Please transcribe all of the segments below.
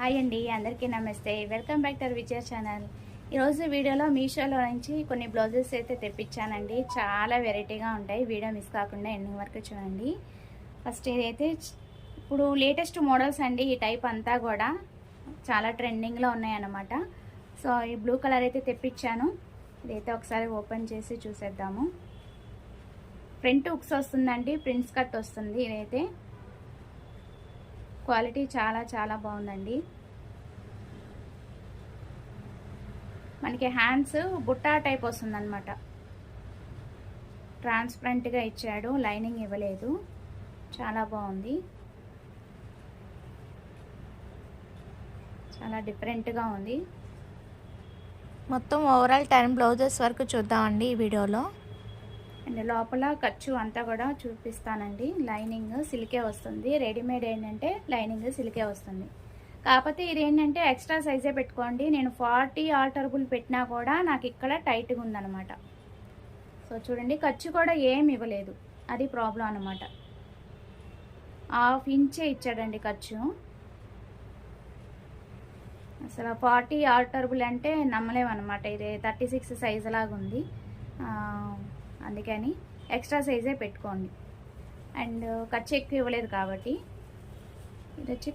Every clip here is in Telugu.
హాయ్ అండి, అందరికీ నమస్తే. Welcome back to Vijaya channel. ఈరోజు వీడియోలో మీషోలో నుంచి కొన్ని బ్లౌజెస్ అయితే తెప్పించానండి. చాలా వెరైటీగా ఉంటాయి. వీడియో మిస్ కాకుండా ఎండింగ్ వరకు చూడండి. ఫస్ట్ ఇదైతే ఇప్పుడు లేటెస్ట్ మోడల్స్ అండి. ఈ టైప్ అంతా కూడా చాలా ట్రెండింగ్లో ఉన్నాయన్నమాట. సో ఈ బ్లూ కలర్ అయితే తెప్పించాను. ఇదైతే ఒకసారి ఓపెన్ చేసి చూసేద్దాము. ఫ్రంట్ హుక్స్ వస్తుందండి, ప్రింట్స్ కట్ వస్తుంది. ఇదైతే క్వాలిటీ చాలా బాగుందండి. మనకి హ్యాండ్స్ బుట్టా టైప్ వస్తుందన్నమాట. ట్రాన్స్పరెంట్గా ఇచ్చాడు, లైనింగ్ ఇవ్వలేదు. చాలా బాగుంది, చాలా డిఫరెంట్గా ఉంది. మొత్తం ఓవరాల్ 10 బ్లౌజెస్ వరకు చూద్దామండి ఈ వీడియోలో. అండ్ లోపల ఖర్చు అంతా కూడా చూపిస్తానండి. లైనింగ్ సిల్కే వస్తుంది. రెడీమేడ్ ఏంటంటే లైనింగ్ సిల్కే వస్తుంది. కాకపోతే ఇది ఏంటంటే ఎక్స్ట్రా సైజే పెట్టుకోండి. నేను 40 ఆల్టరబుల్ పెట్టినా కూడా నాకు ఇక్కడ టైట్గా ఉందన్నమాట. సో చూడండి, ఖర్చు కూడా ఏమి ఇవ్వలేదు, అది ప్రాబ్లం అనమాట. 1/2 ఇంచే ఇచ్చాడండి ఖర్చు. అసలు 40 ఆల్టరబుల్ అంటే నమ్మలేమన్నమాట. ఇది 36 సైజు లాగా ఉంది. అందుకని ఎక్స్ట్రా సైజే పెట్టుకోండి. అండ్ ఖర్చు ఎక్కువ ఇవ్వలేదు కాబట్టి. ఇది వచ్చి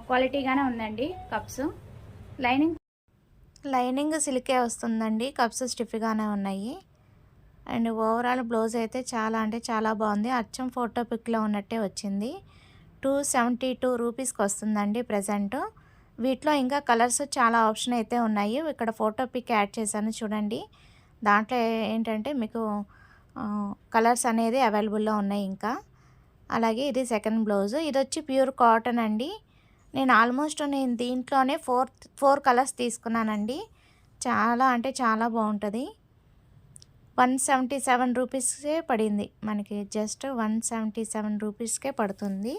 క్వాలిటీగానే ఉందండి. కప్స్ లైనింగ్ సిల్కే వస్తుందండి. కప్స్ స్టిఫ్గానే ఉన్నాయి. అండ్ ఓవరాల్ బ్లౌజ్ అయితే చాలా అంటే చాలా బాగుంది. అచ్చం ఫోటో పిక్లో ఉన్నట్టే వచ్చింది. 272 రూపీస్కి వస్తుందండి ప్రజెంట్. వీటిలో ఇంకా కలర్స్ చాలా ఆప్షన్ అయితే ఉన్నాయి. ఇక్కడ ఫోటో పిక్ యాడ్ చేశాను చూడండి. దాంట్లో ఏంటంటే మీకు కలర్స్ అనేది అవైలబుల్లో ఉన్నాయి ఇంకా. అలాగే ఇది సెకండ్ బ్లౌజ్. ఇది వచ్చి ప్యూర్ కాటన్ అండి. నేను ఆల్మోస్ట్ దీంట్లోనే ఫోర్ కలర్స్ తీసుకున్నానండి. చాలా అంటే చాలా బాగుంటుంది. 177 రూపీస్కే పడింది మనకి. జస్ట్ 177 రూపీస్కే పడుతుంది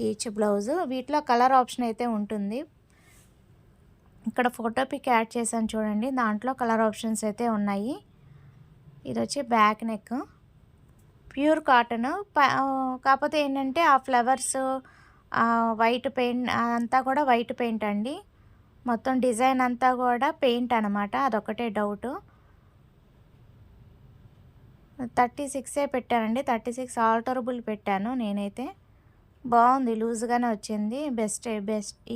ఈచ్ బ్లౌజ్. వీటిలో కలర్ ఆప్షన్ అయితే ఉంటుంది. ఇక్కడ ఫోటో పిక్ యాడ్ చేశాను చూడండి. దాంట్లో కలర్ ఆప్షన్స్ అయితే ఉన్నాయి. ఇది వచ్చి బ్యాక్ నెక్, ప్యూర్ కాటన్. కాకపోతే ఏంటంటే ఆ ఫ్లవర్స్ వైట్ పెయింట్ అంతా కూడా వైట్ పెయింట్ అండి. మొత్తం డిజైన్ అంతా కూడా పెయింట్ అనమాట. అదొకటే డౌట్. 36 పెట్టానండి. 36 ఆల్టరబుల్ పెట్టాను నేనైతే. బాగుంది, లూజ్గానే వచ్చింది. బెస్ట్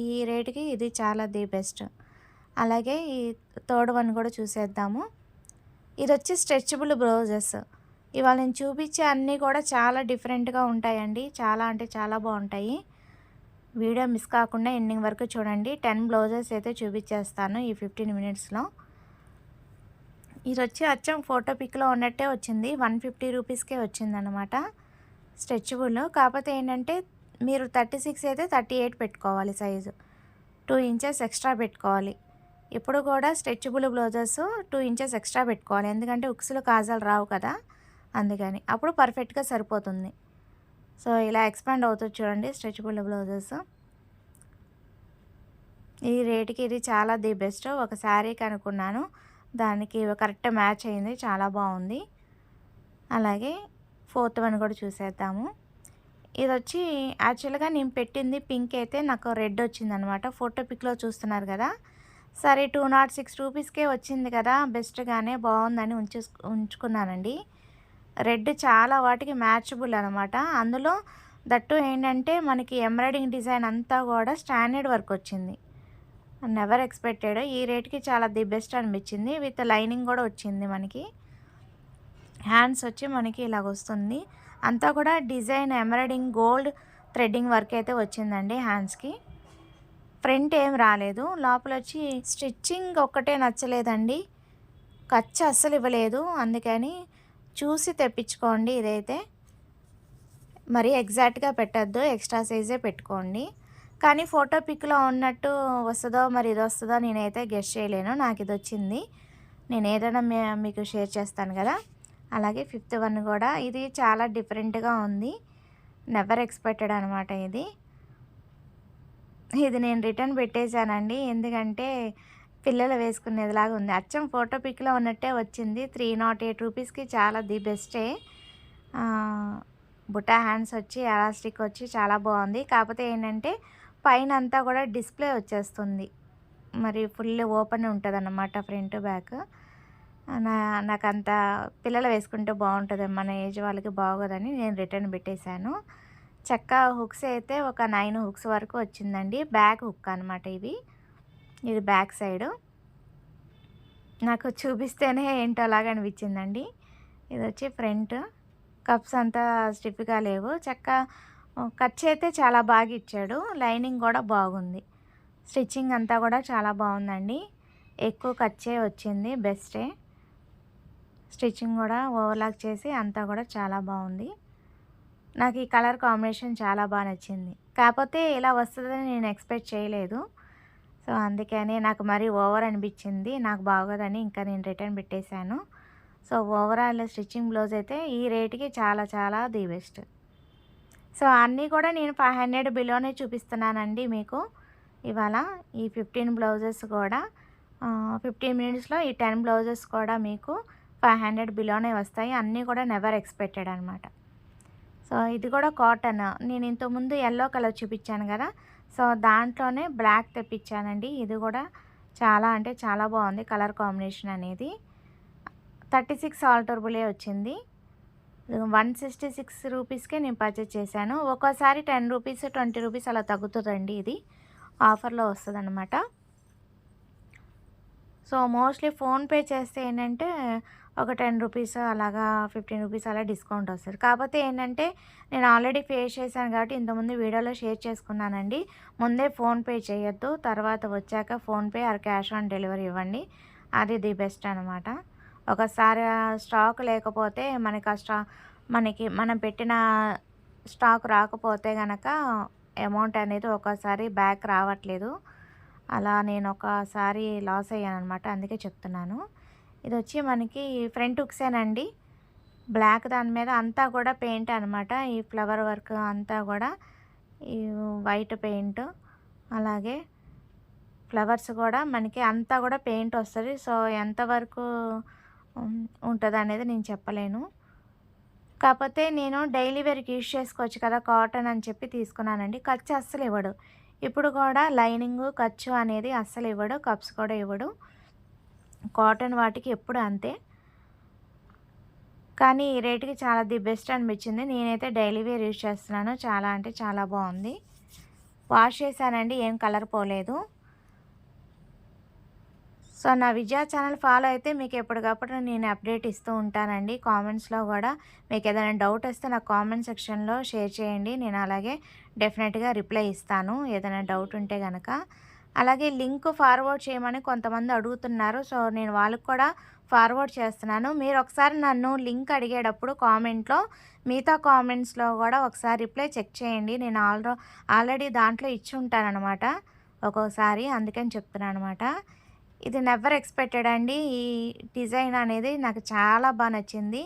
ఈ రేటుకి ఇది చాలా ది బెస్ట్. అలాగే ఈ థర్డ్ వన్ కూడా చూసేద్దాము. ఇది వచ్చి స్ట్రెచబుల్ బ్లౌజెస్. ఇవాళ నేను చూపించే అన్నీ కూడా చాలా డిఫరెంట్గా ఉంటాయండి. చాలా అంటే చాలా బాగుంటాయి. వీడియో మిస్ కాకుండా ఎండింగ్ వరకు చూడండి. 10 బ్లౌజెస్ అయితే చూపించేస్తాను ఈ 15 మినిట్స్లో. ఇది వచ్చి అచ్చం ఫోటో పిక్లో ఉన్నట్టే వచ్చింది. 150 రూపీస్కే వచ్చిందనమాట. స్ట్రెచబుల్. కాకపోతే ఏంటంటే మీరు 36 అయితే 38 పెట్టుకోవాలి సైజు. 2 ఇంచెస్ ఎక్స్ట్రా పెట్టుకోవాలి. ఇప్పుడు కూడా స్ట్రెచబుల్ బ్లౌజెస్ 2 ఇంచెస్ ఎక్స్ట్రా పెట్టుకోవాలి. ఎందుకంటే ఉక్సులు కాజాలు రావు కదా, అందుకని. అప్పుడు పర్ఫెక్ట్గా సరిపోతుంది. సో ఇలా ఎక్స్పాండ్ అవుతుంది చూడండి స్ట్రెచబుల్ బ్లౌజెస్. ఈ రేటుకి ఇది చాలా ది బెస్ట్. ఒక శారీకి అనుకున్నాను, దానికి కరెక్ట్ మ్యాచ్ అయింది. చాలా బాగుంది. అలాగే ఫోర్త్ వన్ కూడా చూసేద్దాము. ఇది వచ్చి యాక్చువల్గా నేను పెట్టింది పింక్ అయితే నాకు రెడ్ వచ్చిందనమాట. ఫోటో పిక్లో చూస్తున్నారు కదా. సరే 206 రూపీస్కే వచ్చింది కదా, బెస్ట్గానే బాగుందని ఉంచుకున్నానండి. రెడ్ చాలా వాటికి మ్యాచబుల్ అనమాట. అందులో దట్టు ఏంటంటే మనకి ఎంబ్రాయిడింగ్ డిజైన్ అంతా కూడా స్టాండర్డ్ వర్క్ వచ్చింది. Never expected. ఈ రేట్కి చాలా ది బెస్ట్ అనిపించింది. విత్ లైనింగ్ కూడా వచ్చింది మనకి. హ్యాండ్స్ వచ్చి మనకి ఇలాగ వస్తుంది. అంతా కూడా design embroidering gold threading work అయితే వచ్చిందండి హ్యాండ్స్కి. ఫ్రంట్ ఏం రాలేదు. లోపల వచ్చి స్టిచ్చింగ్ ఒక్కటే నచ్చలేదండి. ఖర్చు అస్సలు ఇవ్వలేదు. అందుకని చూసి తెప్పించుకోండి. ఇదైతే మరి ఎగ్జాక్ట్గా పెట్టద్దు, ఎక్స్ట్రా సైజే పెట్టుకోండి. కానీ ఫోటో పిక్లో ఉన్నట్టు వస్తుందో మరి ఇది వస్తుందో నేనైతే గెస్ చేయలేను. నాకు ఇది వచ్చింది. నేను ఏదైనా మీకు షేర్ చేస్తాను కదా. అలాగే ఫిఫ్త్ వన్ కూడా ఇది చాలా డిఫరెంట్గా ఉంది. నెవర్ ఎక్స్పెక్టెడ్ అనమాట ఇది. ఇది నేను రిటర్న్ పెట్టేశానండి. ఎందుకంటే పిల్లలు వేసుకునేదిలాగా ఉంది. అచ్చం ఫోటో పిక్లో ఉన్నట్టే వచ్చింది. 308 రూపీస్కి చాలా ది బెస్టే. బుటా హ్యాండ్స్ వచ్చి ఎలాస్టిక్ వచ్చి చాలా బాగుంది. కాకపోతే ఏంటంటే పైన అంతా కూడా డిస్ప్లే వచ్చేస్తుంది. మరి ఫుల్ ఓపెన్ ఉంటదన్నమాట ఫ్రంట్ బ్యాక్. నాకంత పిల్లలు వేసుకుంటే బాగుంటుంది, మన ఏజ్ వాళ్ళకి బాగోదని నేను రిటర్న్ పెట్టేశాను. చక్కా హుక్స్ అయితే ఒక 9 హుక్స్ వరకు వచ్చిందండి. బ్యాక్ హుక్ అనమాట ఇది బ్యాక్ సైడు. నాకు చూపిస్తేనే ఏంటో అలాగ అనిపించిందండి. ఇది వచ్చి ఫ్రంట్. కప్స్ అంతా స్టిఫ్గా లేవు. ఖర్చు అయితే చాలా బాగా ఇచ్చాడు. లైనింగ్ కూడా బాగుంది. స్టిచ్చింగ్ అంతా కూడా చాలా బాగుందండి. ఎక్కువ ఖర్చే వచ్చింది, బెస్టే. స్టిచ్చింగ్ కూడా ఓవర్లాక్ చేసి అంతా కూడా చాలా బాగుంది. నాకు ఈ కలర్ కాంబినేషన్ చాలా బాగా నచ్చింది. కాకపోతే ఇలా వస్తుందని నేను ఎక్స్పెక్ట్ చేయలేదు. సో అందుకని నాకు మరీ ఓవర్ అనిపించింది. నాకు బాగోదని ఇంకా నేను రిటర్న్ పెట్టేశాను. సో ఓవరాల్ స్టిచ్చింగ్ బ్లౌజ్ అయితే ఈ రేటుకి చాలా చాలా ది బెస్ట్. సో అన్నీ కూడా నేను 500 బిలోనే చూపిస్తున్నానండి మీకు ఇవాళ. ఈ 15 బ్లౌజెస్ కూడా 15 మినిట్స్లో ఈ 10 బ్లౌజెస్ కూడా మీకు 500 బిలోనే వస్తాయి. అన్నీ కూడా నెవర్ ఎక్స్పెక్టెడ్ అనమాట. సో ఇది కూడా కాటన్. నేను ఇంతకుముందు ఎల్లో కలర్ చూపించాను కదా, సో దాంట్లోనే బ్లాక్ తెప్పించానండి. ఇది కూడా చాలా అంటే చాలా బాగుంది కలర్ కాంబినేషన్ అనేది. 36 ఆల్టరబులే వచ్చింది. 166 రూపీస్కే నేను పర్చేస్ చేశాను. ఒక్కోసారి 10 రూపీస్ 20 రూపీస్ అలా తగ్గుతుందండి. ఇది ఆఫర్లో వస్తుందన్నమాట. సో మోస్ట్లీ ఫోన్పే చేస్తే ఏంటంటే ఒక 10 రూపీస్ అలాగా 15 రూపీస్ అలా డిస్కౌంట్ వస్తుంది. కాకపోతే ఏంటంటే నేను ఆల్రెడీ ఫేస్ చేశాను కాబట్టి ఇంతకుముందు వీడియోలో షేర్ చేసుకున్నానండి. ముందే ఫోన్పే చేయొద్దు, తర్వాత వచ్చాక PhonePe or cash on delivery ఇవ్వండి. అది ది బెస్ట్ అనమాట. ఒకసారి స్టాక్ లేకపోతే మనకి మనం పెట్టిన స్టాక్ రాకపోతే కనుక అమౌంట్ అనేది ఒక్కోసారి బ్యాక్ రావట్లేదు. అలా నేను ఒకసారి లాస్ అయ్యాను అనమాట, అందుకే చెప్తున్నాను. ఇది వచ్చి మనకి ఫ్రంట్ హుక్సేనండి. బ్లాక్ దాని మీద అంతా కూడా పెయింట్ అనమాట. ఈ ఫ్లవర్ వర్క్ అంతా కూడా ఈ వైట్ పెయింట్, అలాగే ఫ్లవర్స్ కూడా మనకి అంతా కూడా పెయింట్ వస్తుంది. సో ఎంతవరకు ఉంటుంది అనేది నేను చెప్పలేను. కాకపోతే నేను డైలీ వేర్కి యూజ్ చేసుకోవచ్చు కదా కాటన్ అని చెప్పి తీసుకున్నానండి. ఖర్చు అస్సలు ఇవ్వడు. ఇప్పుడు కూడా లైనింగ్ ఖర్చు అనేది అస్సలు ఇవ్వడు, కప్స్ కూడా ఇవ్వడు. కాటన్ వాటికి ఎప్పుడు అంతే. కానీ ఈ రేటుకి చాలా ది బెస్ట్ అనిపించింది. నేనైతే డైలీ వేర్ యూజ్ చేస్తున్నాను. చాలా అంటే చాలా బాగుంది. వాష్ చేశానండి, ఏం కలర్ పోలేదు. సో నా విజయ ఛానల్ ఫాలో అయితే మీకు ఎప్పటికప్పుడు నేను అప్డేట్ ఇస్తూ ఉంటానండి. కామెంట్స్లో కూడా మీకు ఏదైనా డౌట్ వస్తే నాకు కామెంట్ సెక్షన్లో షేర్ చేయండి. నేను అలాగే డెఫినెట్గా రిప్లై ఇస్తాను ఏదైనా డౌట్ ఉంటే కనుక. అలాగే లింక్ ఫార్వర్డ్ చేయమని కొంతమంది అడుగుతున్నారు. సో నేను వాళ్ళకి కూడా ఫార్వర్డ్ చేస్తున్నాను. మీరు ఒకసారి నన్ను లింక్ అడిగేటప్పుడు కామెంట్లో మిగతా కామెంట్స్లో కూడా ఒకసారి రిప్లై చెక్ చేయండి. నేను ఆల్రెడీ దాంట్లో ఇచ్చి ఉంటానన్నమాట ఒక్కోసారి, అందుకని చెప్తున్నాను అనమాట. ఇది నెవర్ ఎక్స్పెక్టెడ్ అండి. ఈ డిజైన్ అనేది నాకు చాలా బాగా నచ్చింది.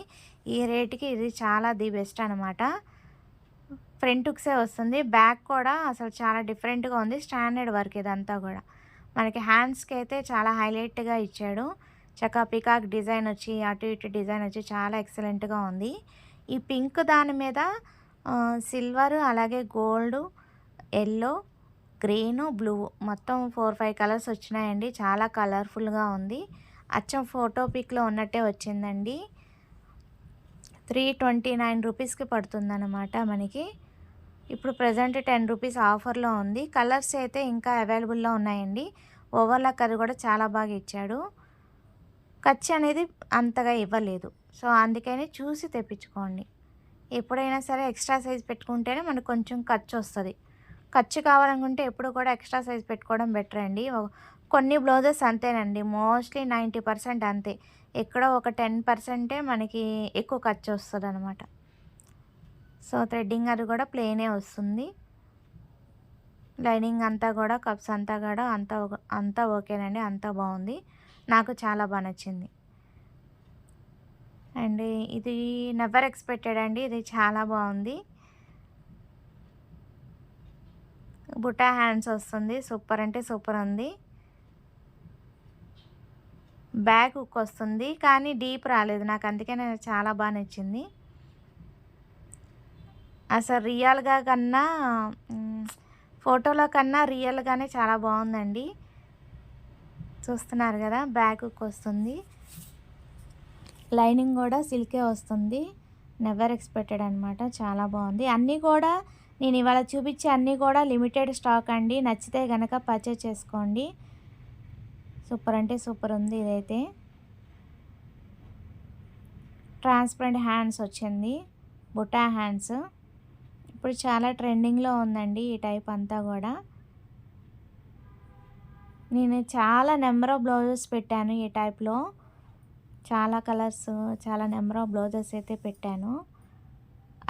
ఈ రేటుకి ఇది చాలా ది బెస్ట్ అనమాట. ఫ్రంట్ హుక్సే వస్తుంది. బ్యాక్ కూడా అసలు చాలా డిఫరెంట్గా ఉంది. స్టాండర్డ్ వర్క్ ఇదంతా కూడా. మనకి హ్యాండ్స్కి అయితే చాలా హైలైట్గా ఇచ్చాడు. చక్కగా పికాక్ డిజైన్ వచ్చి అటు ఇటు డిజైన్ వచ్చి చాలా ఎక్సలెంట్గా ఉంది. ఈ పింక్ దాని మీద సిల్వర్, అలాగే గోల్డ్, ఎల్లో, గ్రీను, బ్లూ మొత్తం 4-5 కలర్స్ వచ్చినాయండి. చాలా కలర్ఫుల్గా ఉంది. అచ్చం ఫోటో పిక్లో ఉన్నట్టే వచ్చిందండి. 329 రూపీస్కి పడుతుందన్నమాట మనకి. ఇప్పుడు ప్రజెంట్ 10 రూపీస్ ఆఫర్లో ఉంది. కలర్స్ అయితే ఇంకా అవైలబుల్లో ఉన్నాయండి. ఓవర్లాక్ అది కూడా చాలా బాగా ఇచ్చాడు. ఖర్చు అనేది అంతగా ఇవ్వలేదు. సో అందుకని చూసి తెప్పించుకోండి. ఎప్పుడైనా సరే ఎక్స్ట్రా సైజ్ పెట్టుకుంటేనే మనకు కొంచెం ఖర్చు వస్తుంది. ఖర్చు కావాలనుకుంటే ఎప్పుడు కూడా ఎక్స్ట్రా సైజ్ పెట్టుకోవడం బెటర్ అండి. కొన్ని బ్లౌజెస్ అంతేనండి, మోస్ట్లీ 90% అంతే. ఎక్కడో ఒక 10%ఏ మనకి ఎక్కువ ఖర్చు వస్తుంది అనమాట. సో థ్రెడ్డింగ్ అది కూడా ప్లెయినే వస్తుంది. లైనింగ్ అంతా కూడా కప్స్ అంతా కూడా అంతా ఓకేనండి, అంతా బాగుంది. నాకు చాలా బాగా నచ్చింది. అండ్ ఇది నెవర్ ఎక్స్పెక్టెడ్ అండి. ఇది చాలా బాగుంది. బుటా హ్యాండ్స్ వస్తుంది. సూపర్ అంటే సూపర్ ఉంది. బ్యాక్ హుక్ వస్తుంది కానీ డీప్ రాలేదు నాకు, అందుకే నాకు చాలా బాగా నచ్చింది. అసలు రియల్గా కన్నా ఫోటోలో కన్నా రియల్గానే చాలా బాగుందండి. చూస్తున్నారు కదా, బ్యాక్ హుక్ వస్తుంది, లైనింగ్ కూడా సిల్కే వస్తుంది. నెవర్ ఎక్స్పెక్టెడ్ అనమాట, చాలా బాగుంది. అన్నీ కూడా నేను ఇవాళ చూపించే అన్నీ కూడా లిమిటెడ్ స్టాక్ అండి. నచ్చితే కనుక పర్చేజ్ చేసుకోండి. సూపర్ అంటే సూపర్ ఉంది. ఇదైతే ట్రాన్స్పరెంట్ హ్యాండ్స్ వచ్చింది, బుటా హ్యాండ్స్. ఇప్పుడు చాలా ట్రెండింగ్లో ఉందండి ఈ టైప్ అంతా కూడా. నేను చాలా నెంబర్ ఆఫ్ బ్లౌజెస్ పెట్టాను ఈ టైప్లో. చాలా కలర్స్, చాలా నెంబర్ ఆఫ్ బ్లౌజెస్ అయితే పెట్టాను.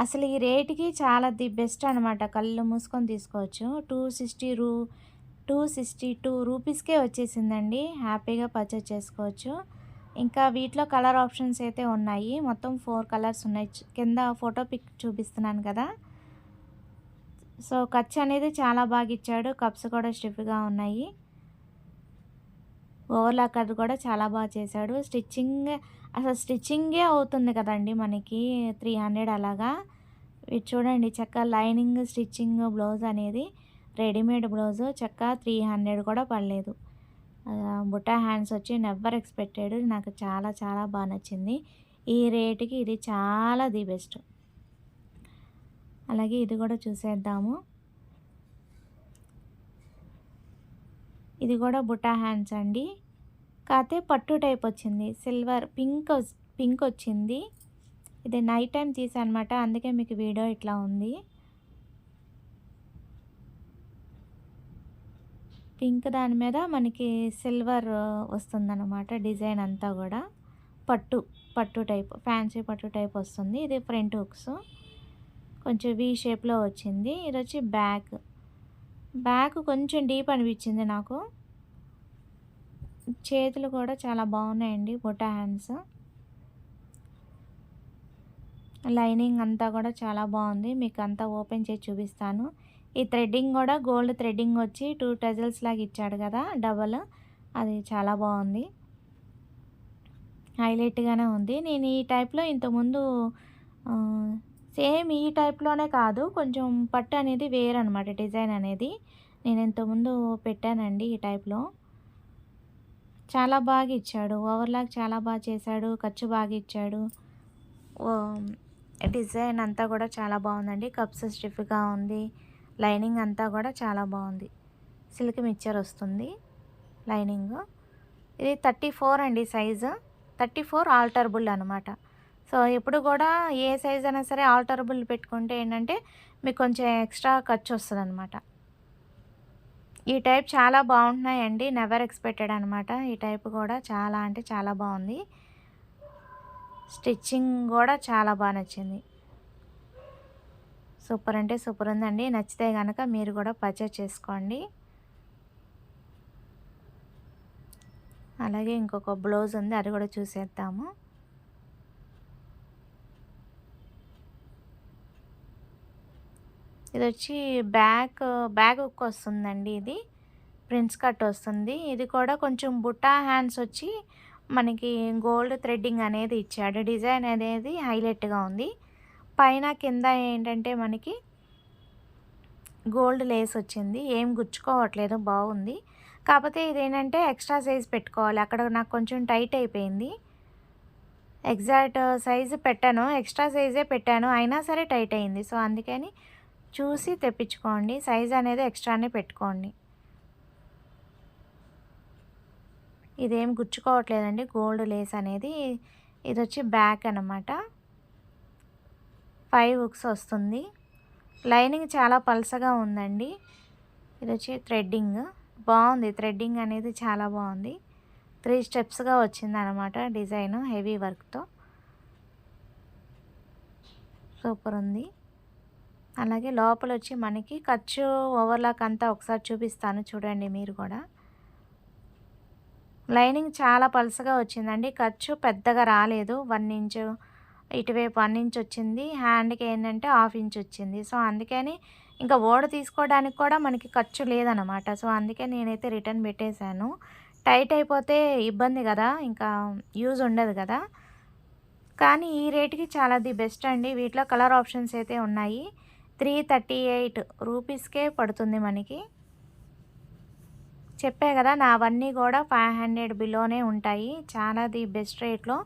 అసలు ఈ రేటుకి చాలా ది బెస్ట్ అనమాట. కళ్ళు మూసుకొని తీసుకోవచ్చు. 262 రూపీస్కే వచ్చేసిందండి. హ్యాపీగా పర్చేజ్ చేసుకోవచ్చు. ఇంకా వీటిలో కలర్ ఆప్షన్స్ అయితే ఉన్నాయి. మొత్తం 4 కలర్స్ ఉన్నాయి. కింద ఫోటో పిక్ చూపిస్తున్నాను కదా. సో ఖర్చు అనేది చాలా బాగా ఇచ్చాడు. కప్స్ కూడా స్టిఫ్గా ఉన్నాయి. ఓవర్లాక్ కట్ కూడా చాలా బాగా చేశాడు. అసలు స్టిచ్చింగే అవుతుంది కదండి మనకి 300 అలాగా. ఇది చూడండి, చక్క లైనింగ్ స్టిచ్చింగ్ బ్లౌజ్ అనేది రెడీమేడ్ బ్లౌజ్ చక్క 300 కూడా పడలేదు. బుటా హ్యాండ్స్ వచ్చి నెవర్ ఎక్స్పెక్టెడ్. నాకు చాలా చాలా బాగా నచ్చింది. ఈ రేటుకి ఇది చాలా ది బెస్ట్. అలాగే ఇది కూడా చూసేద్దాము. ఇది కూడా బుటా హ్యాండ్స్ అండి. కాకపోతే పట్టు టైప్ వచ్చింది. సిల్వర్ పింక్ వచ్చింది. ఇది నైట్ టైం తీసానమాట, అందుకే మీకు వీడియో ఇట్లా ఉంది. పింక్ దాని మీద మనకి సిల్వర్ వస్తుందన్నమాట. డిజైన్ అంతా కూడా పట్టు టైప్, ఫ్యాన్సీ పట్టు టైప్ వస్తుంది. ఇది ఫ్రంట్ హుక్స్ కొంచెం వి షేప్లో వచ్చింది. ఇది వచ్చి బ్యాక్ కొంచెం డీప్ అనిపించింది నాకు. చేతులు కూడా చాలా బాగున్నాయండి, బుటా హ్యాండ్స్. లైనింగ్ అంతా కూడా చాలా బాగుంది. మీకు అంతా ఓపెన్ చేసి చూపిస్తాను. ఈ థ్రెడ్డింగ్ కూడా గోల్డ్ థ్రెడ్డింగ్ వచ్చి 2 టజల్స్ లాగా ఇచ్చాడు కదా, డబల్. అది చాలా బాగుంది, హైలైట్గానే ఉంది. నేను ఈ టైప్లో ఇంతకుముందు సేమ్ ఈ టైప్లోనే కాదు, కొంచెం పట్టు అనేది వేరనమాట, డిజైన్ అనేది నేను ఇంతకుముందు పెట్టానండి ఈ టైప్లో. చాలా బాగా ఇచ్చాడు. ఓవర్లాక్ చాలా బాగా చేశాడు. ఖర్చు బాగా ఇచ్చాడు. డిజైన్ అంతా కూడా చాలా బాగుందండి. కప్స్ స్టిఫ్గా ఉంది. లైనింగ్ అంతా కూడా చాలా బాగుంది. సిల్క్ మిక్చర్ వస్తుంది లైనింగ్. ఇది 34 అండి సైజు. 34 ఆల్టరబుల్ అనమాట. సో ఎప్పుడు కూడా ఏ సైజ్ అయినా సరే ఆల్టరబుల్ పెట్టుకుంటే ఏంటంటే మీకు కొంచెం ఎక్స్ట్రా ఖర్చు వస్తుంది అనమాట. ఈ టైప్ చాలా బాగుంటున్నాయండి. నెవర్ ఎక్స్పెక్టెడ్ అనమాట. ఈ టైప్ కూడా చాలా అంటే చాలా బాగుంది. స్టిచ్చింగ్ కూడా చాలా బాగా నచ్చింది. సూపర్ అంటే సూపర్ ఉందండి. నచ్చితే కనుక మీరు కూడా పర్చేజ్ చేసుకోండి. అలాగే ఇంకొక బ్లౌజ్ ఉంది, అది కూడా చూసేద్దాము. ఇది వచ్చి బ్యాక్ హుక్ వస్తుందండి. ఇది ప్రిన్స్ కట్ వస్తుంది. ఇది కూడా కొంచెం బుటా హ్యాండ్స్ వచ్చి మనకి గోల్డ్ థ్రెడ్డింగ్ అనేది ఇచ్చాడు. డిజైన్ అనేది హైలైట్గా ఉంది. పైన కింద ఏంటంటే మనకి గోల్డ్ లేస్ వచ్చింది. ఏం గుచ్చుకోవట్లేదు, బాగుంది. కాకపోతే ఇదేంటంటే ఎక్స్ట్రా సైజ్ పెట్టుకోవాలి. అక్కడ నాకు కొంచెం టైట్ అయిపోయింది. ఎగ్జాక్ట్ సైజు పెట్టాను, ఎక్స్ట్రా సైజే పెట్టాను, అయినా సరే టైట్ అయింది. సో అందుకని చూసి తెప్పించుకోండి. సైజ్ అనేది ఎక్స్ట్రానే పెట్టుకోండి. ఇదేం గుచ్చుకోవట్లేదండి గోల్డ్ లేస్ అనేది. ఇది వచ్చి బ్యాక్ అనమాట. 5 హుక్స్ వస్తుంది. లైనింగ్ చాలా పల్సగా ఉందండి. ఇది వచ్చి థ్రెడ్డింగ్ బాగుంది. థ్రెడ్డింగ్ అనేది చాలా బాగుంది. 3 స్టెప్స్గా వచ్చింది అనమాట డిజైన్, హెవీ వర్క్తో. సూపర్ ఉంది. అలాగే లోపల వచ్చి మనకి ఖర్చు ఓవర్లాక్ అంతా ఒకసారి చూపిస్తాను చూడండి మీరు కూడా. లైనింగ్ చాలా పల్సగా వచ్చిందండి. ఖర్చు పెద్దగా రాలేదు. 1 ఇంచు ఇటువైపు 1 ఇంచ్ వచ్చింది. హ్యాండ్కి ఏంటంటే 1/2 ఇంచ్ వచ్చింది. సో అందుకని ఇంకా ఓడ తీసుకోవడానికి కూడా మనకి ఖర్చు లేదనమాట. సో అందుకే నేనైతే రిటర్న్ పెట్టేశాను. టైట్ అయిపోతే ఇబ్బంది కదా, ఇంకా యూజ్ ఉండదు కదా. కానీ ఈ రేటుకి చాలా ది బెస్ట్ అండి. వీటిలో కలర్ ఆప్షన్స్ అయితే ఉన్నాయి. 338 రూపీస్కే పడుతుంది మనకి. చెప్పా కదా నావన్నీ కూడా 500 బిలోనే ఉంటాయి. చాలా బెస్ట్ రేట్లో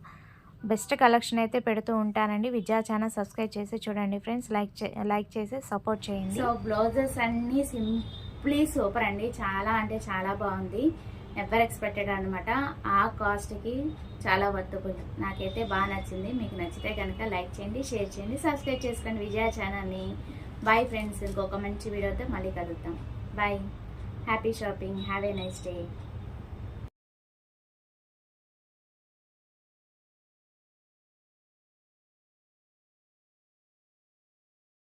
బెస్ట్ కలెక్షన్ అయితే పెడుతూ ఉంటానండి. విద్యా ఛానల్ సబ్స్క్రైబ్ చేసి చూడండి ఫ్రెండ్స్. లైక్ చేసి సపోర్ట్ చేయండి. సో బ్లౌజెస్ అన్నీ సింప్లీ సూపర్ అండి. చాలా అంటే చాలా బాగుంది. ఎవర్ ఎక్స్పెక్టెడ్ అనమాట. ఆ కాస్ట్కి చాలా వర్తబుల్. నాకైతే బాగా నచ్చింది. మీకు నచ్చితే కనుక లైక్ చేయండి, షేర్ చేయండి, సబ్స్క్రైబ్ చేసుకోండి విజయ ఛానల్ని. Bye friends. ఇంకొక మంచి వీడియోతో మళ్ళీ కలుద్దాం. Bye. Happy shopping. Have a nice day.